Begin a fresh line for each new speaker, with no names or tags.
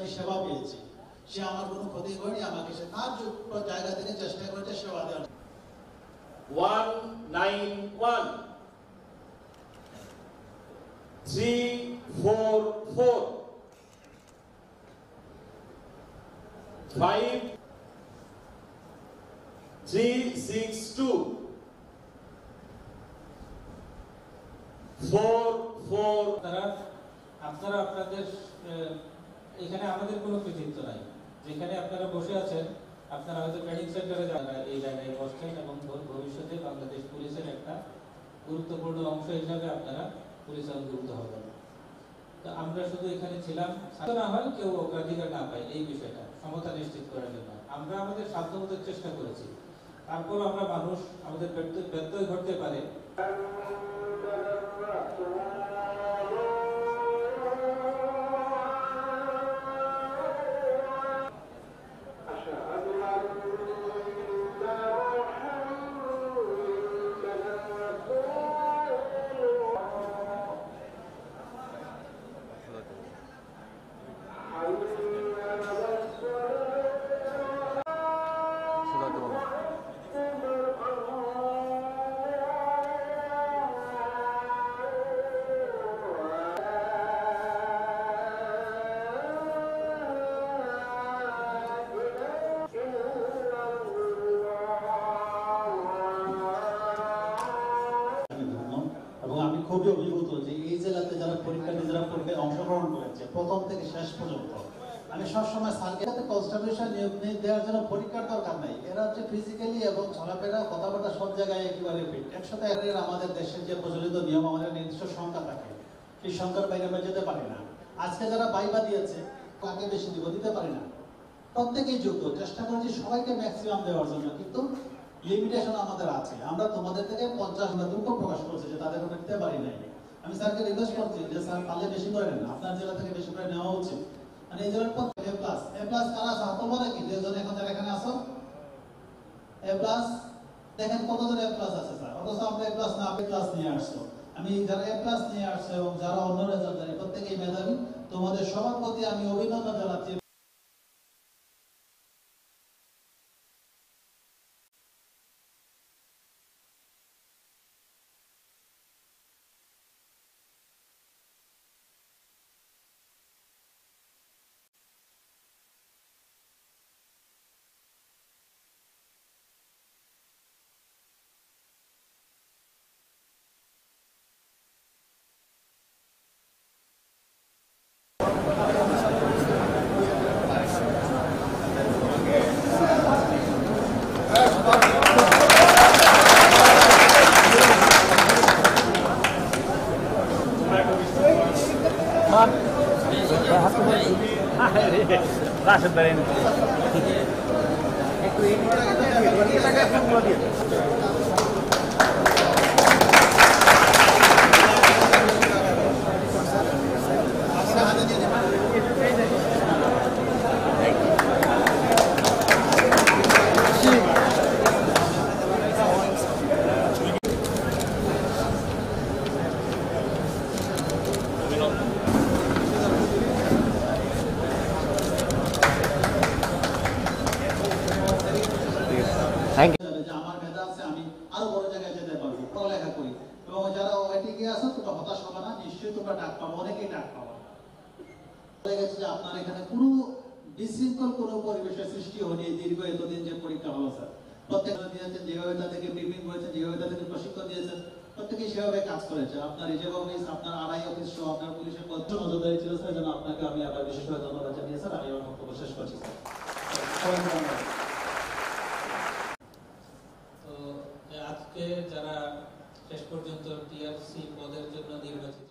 আমি সেবা পেয়েছি, সে আমার কোনো ক্ষতি করেনি, আমাকে সে তার জায়গা থেকে চেষ্টা করেছে সেবা দেওয়ার।
191 344 5362 44।
আপনারা আপনাদের এখানে আমাদের কোনো কৃতিত্ব নাই। যেখানে আপনারা বসে আছেন, আপনারা হয়তো ট্রেনিং সেন্টারে এই জায়গায় বসছেন এবং ভবিষ্যতে বাংলাদেশ পুলিশের একটা গুরুত্বপূর্ণ অংশ হিসাবে আপনারা পুলিশে অন্তর্ভুক্ত হবেন। তো আমরা শুধু এখানে ছিলাম না হয় কেউ অগ্রাধিকার না পায় এই বিষয়টা সমতা নিশ্চিত করার জন্য আমরা আমাদের সাধ্যমতো চেষ্টা করেছি। তারপর আমরা মানুষ আমাদের ব্যত্যয় ঘটতে পারে।
খুবই অভিভূত যে এই জেলাতে যারা পরীক্ষায় অংশগ্রহণ করেছে প্রথম থেকে শেষ পর্যন্ত। আমি সবসময় স্যারকে কনস্টিটিউশন নিয়োগ দেওয়ার জন্য পরীক্ষার দরকার নাই, এরা হচ্ছে ফিজিক্যালি এবং চলাফেরা কথাবার্তা সব জায়গায় একেবারে ফিট। একসাথে আমাদের দেশের যে প্রচলিত নিয়ম, আমাদের নির্দিষ্ট সংখ্যা থাকে, সেই সংখ্যার বাইরে আমরা যেতে পারি না। আজকে যারা বাইবা দিয়েছে তাকে বেশি দিতে পারি না, প্রত্যেকেই যোগ্য। চেষ্টা করছি সবাইকে ম্যাক্সিমাম দেওয়ার জন্য, কিন্তু লিমিটেশন আমাদের আছে। আমরা তোমাদের থেকে 50 দুঃখ প্রকাশ করছি যে তাদের ওটা দিতে পারি নাই। আমি স্যারকে রিকোয়েস্ট করছি যে স্যার পারলে বেশি করে নেন, আপনার জেলা থেকে বেশি করে নেওয়া উচিত। মানে এই জেলার এ প্লাস কারা আছে হাত বলে কি যেজন এখন যারা এখানে আসো এ প্লাস দেখেন কতজন এ প্লাস আছে স্যার, অথচ আমরা এ প্লাস না আপনি প্লাস নিয়ে আসছো। আমি যারা এ প্লাস নিয়ে আসছে এবং যারা অন্য রেজাল্ট জানি প্রত্যেকেই মেধাবী, তোমাদের সবার প্রতি আমি অভিনন্দন জানাচ্ছি।
রাশেদ ভাই একটু
আমার মেধা আছে, আমি আরো বড় জায়গায় যেতে পারবো, পড়ালেখা করি। এবং যারা ওইদিকে আসো তোমরা হতাশ হবে না, নিশ্চয়ই তোমরা ডাক পাবো, অনেকেই ডাক পাবো। গেছে যে আপনার এখানে কোনো বিশৃঙ্খল কোনো পরিবেশের সৃষ্টি হয়নি দীর্ঘ এতদিন যে পরীক্ষা হলো স্যার। প্রত্যেকটা দিয়েছেন যেভাবে তাদেরকে ব্রিফিং করেছেন, যেভাবে তাদেরকে প্রশিক্ষণ দিয়েছেন, প্রত্যেকেই সেভাবে কাজ করেছে। আপনার রিজার্ভ অফিস, আপনার আড়াই অফিস সহ আপনার পুলিশের পত্র নজরদারি ছিল স্যার, যেন আপনাকে আমি আবার বিশেষভাবে ধন্যবাদ জানিয়ে স্যার আমি আমার বক্তব্য শেষ করছি স্যার।
তো আজকে যারা শেষ পর্যন্ত টিআরসি পদের জন্য নির্বাচিত